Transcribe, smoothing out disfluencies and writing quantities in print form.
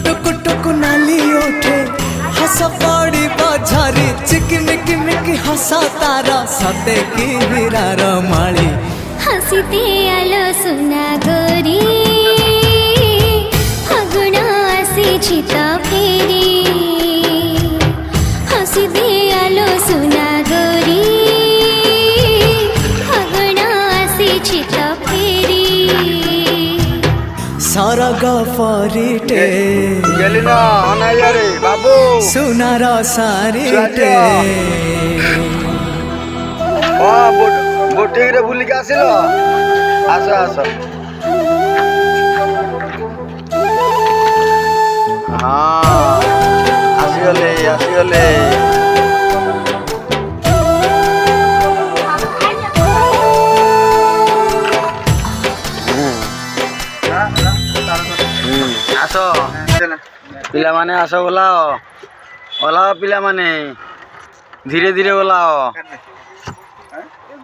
टुक टुक नाली ओठे हस पड़ी बझारी चिकमिक मिक हसा तारा सते की हीरार माली हसीते आलो सुना गोरी फागुण आसी तो फेरी हसीते आलो सुना गोरी फागुण आसी तो फेरी सरग परिटे गेलिना अनायारे बाबू सुनार सारीटे बोटिक रे बुलिक आसिल आस आस हाँ आसीगले आसीगले आस पिला माने आस ओलाओ ओलाओ पिला माने धीरे धीरे ओलाओ